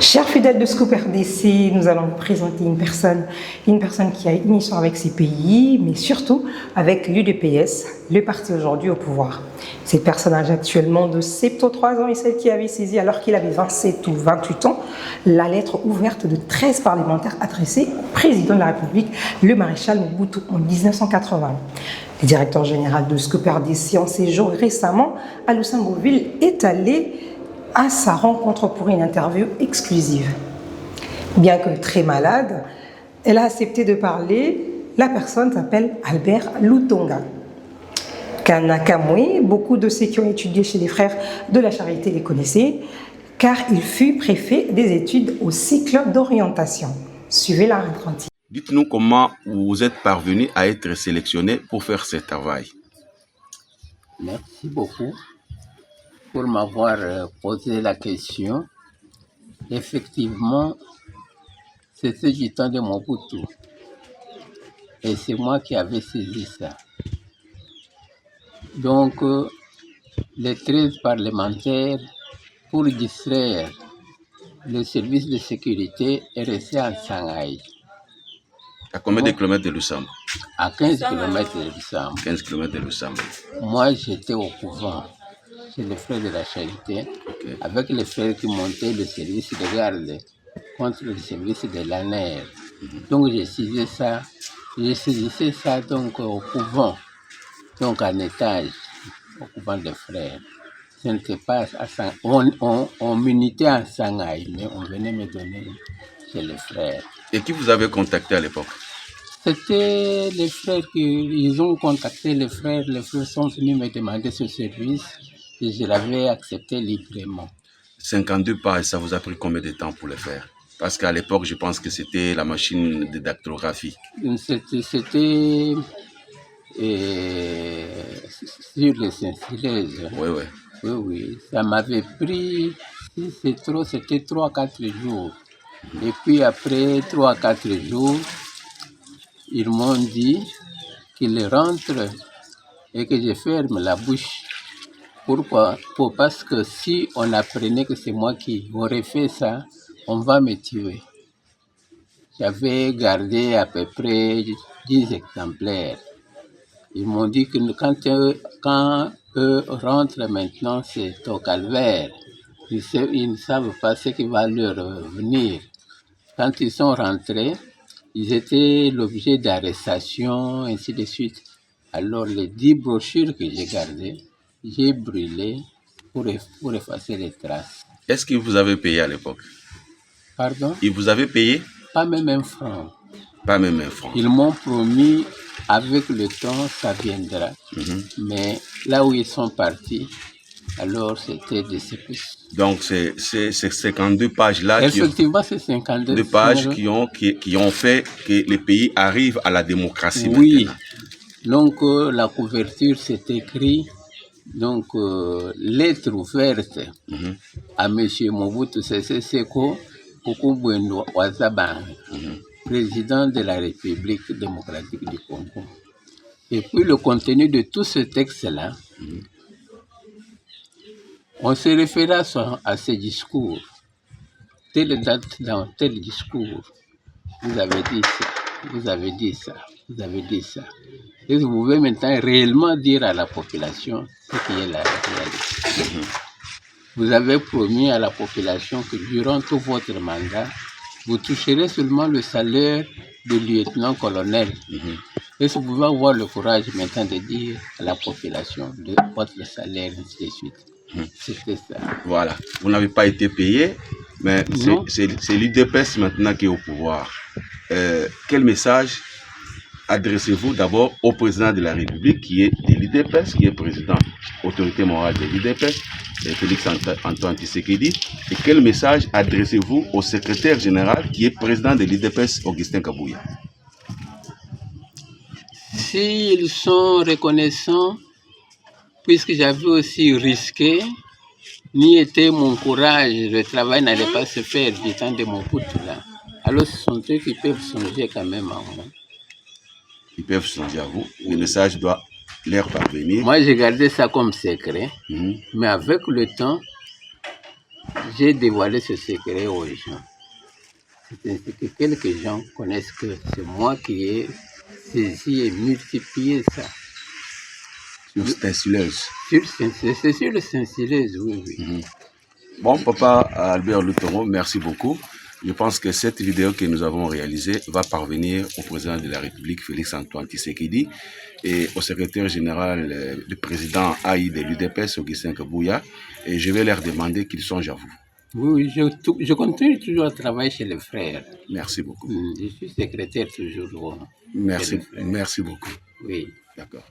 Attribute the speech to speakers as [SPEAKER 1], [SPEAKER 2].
[SPEAKER 1] Chers fidèles de Scoop RDC, nous allons vous présenter une personne qui a une histoire avec ses pays, mais surtout avec l'UDPS, le parti aujourd'hui au pouvoir. Cette personne âgée actuellement de 73 ans est celle qui avait saisi, alors qu'il avait 27 ou 28 ans, la lettre ouverte de 13 parlementaires adressée au président de la République, le maréchal Mobutu, en 1980. Le directeur général de Scoop RDC, en séjour récemment à Lusambourgville, est allé à sa rencontre pour une interview exclusive. Bien que très malade, elle a accepté de parler. La personne s'appelle Albert Lutonga. Kanakamwe, beaucoup de ceux qui ont étudié chez les frères de la Charité les connaissaient, car il fut préfet des études au cycle d'orientation. Suivez la rencontre.
[SPEAKER 2] Dites-nous comment vous êtes parvenu à être sélectionné pour faire ce travail.
[SPEAKER 3] Merci beaucoup pour m'avoir posé la question. Effectivement, c'était du temps de Mobutu. Et c'est moi qui avais saisi ça. Donc, les 13 parlementaires, pour distraire le service de sécurité, est resté en Shanghai.
[SPEAKER 2] À combien de kilomètres de Lusam?
[SPEAKER 3] À 15 km de Lusam.
[SPEAKER 2] 15 km de Lusam.
[SPEAKER 3] Moi, j'étais au couvent, chez les frères de la Charité, avec les frères qui montaient le service de garde contre le service de l'ANER. Donc, j'ai saisissé ça donc, au couvent, donc en étage, au couvent des frères. Ce n'était pas à on m'unitait en Shanghai, mais on venait me donner chez les frères.
[SPEAKER 2] Et qui vous avez contacté à l'époque?
[SPEAKER 3] C'était les frères ils ont contacté les frères sont venus me demander ce service et je l'avais accepté librement.
[SPEAKER 2] 52 pages, ça vous a pris combien de temps pour le faire? Parce qu'à l'époque, je pense que c'était la machine de dactylographie.
[SPEAKER 3] C'était sur les Saint-Cyrèse. Oui. Ça m'avait pris, si c'est trop, c'était 3-4 jours. Et puis après 3-4 jours, ils m'ont dit qu'ils rentrent et que je ferme la bouche. Pourquoi? Parce que si on apprenait que c'est moi qui aurais fait ça, on va me tuer. J'avais gardé à peu près 10 exemplaires. Ils m'ont dit que quand eux rentrent maintenant, c'est au calvaire. Ils ne savent pas ce qui va leur venir. Quand ils sont rentrés, ils étaient l'objet d'arrestation, ainsi de suite. Alors, les 10 brochures que j'ai gardées, j'ai brûlé pour effacer les traces.
[SPEAKER 2] Est-ce que vous avez payé à l'époque?
[SPEAKER 3] Pardon?
[SPEAKER 2] Ils vous avaient payé?
[SPEAKER 3] Pas même un franc.
[SPEAKER 2] Pas même un franc.
[SPEAKER 3] Ils m'ont promis, avec le temps, ça viendra. Mais là où ils sont partis, alors c'était des séquelles.
[SPEAKER 2] Donc, c'est 52 pages-là.
[SPEAKER 3] Effectivement, c'est 52
[SPEAKER 2] pages qui ont fait que le pays arrive à la démocratie.
[SPEAKER 3] Oui.
[SPEAKER 2] Maintenant.
[SPEAKER 3] Donc, la couverture, c'est écrit, donc, lettre ouverte à M. Mobutu Sese Seko Kukumbwendo Wazabang, président de la République démocratique du Congo. Et puis, le contenu de tout ce texte-là, on se réfère à ce discours. Telle date dans tel discours, vous avez dit ça, vous avez dit ça, vous avez dit ça. Et vous pouvez maintenant réellement dire à la population ce qui est la réalité. Vous avez promis à la population que durant tout votre mandat, vous toucherez seulement le salaire de lieutenant-colonel. Est-ce que vous pouvez avoir le courage maintenant de dire à la population de votre salaire, ainsi de suite? C'était ça.
[SPEAKER 2] Voilà. Vous n'avez pas été payé, mais c'est l'UDPS maintenant qui est au pouvoir. Quel message adressez-vous d'abord au président de la République qui est de l'UDPS, qui est président, autorité morale de l'UDPS, Félix Antoine Tshisekedi, et quel message adressez-vous au secrétaire général qui est président de l'UDPS, Augustin Kabouya?
[SPEAKER 3] S'ils sont reconnaissants, puisque j'avais aussi risqué, ni était mon courage, le travail n'allait pas se faire du temps de mon poutre là. Alors ce sont eux qui peuvent songer quand même à moi.
[SPEAKER 2] Ils peuvent songer à vous. Le message doit leur parvenir.
[SPEAKER 3] Moi j'ai gardé ça comme secret, mais avec le temps, j'ai dévoilé ce secret aux gens. C'est ainsi que quelques gens connaissent que c'est moi qui ai saisi et multiplié ça.
[SPEAKER 2] Sur Stencileuse.
[SPEAKER 3] C'est sur le Stencileuse, oui, oui.
[SPEAKER 2] Bon, papa Albert Lutongo, merci beaucoup. Je pense que cette vidéo que nous avons réalisée va parvenir au président de la République, Félix-Antoine Tshisekedi, et au secrétaire général, le président AI de l'UDPS, Augustin Kabouya, et je vais leur demander qu'ils songent à vous.
[SPEAKER 3] Oui, je continue toujours à travailler chez les frères.
[SPEAKER 2] Merci beaucoup.
[SPEAKER 3] Je suis secrétaire toujours.
[SPEAKER 2] Merci beaucoup.
[SPEAKER 3] Oui.
[SPEAKER 2] D'accord.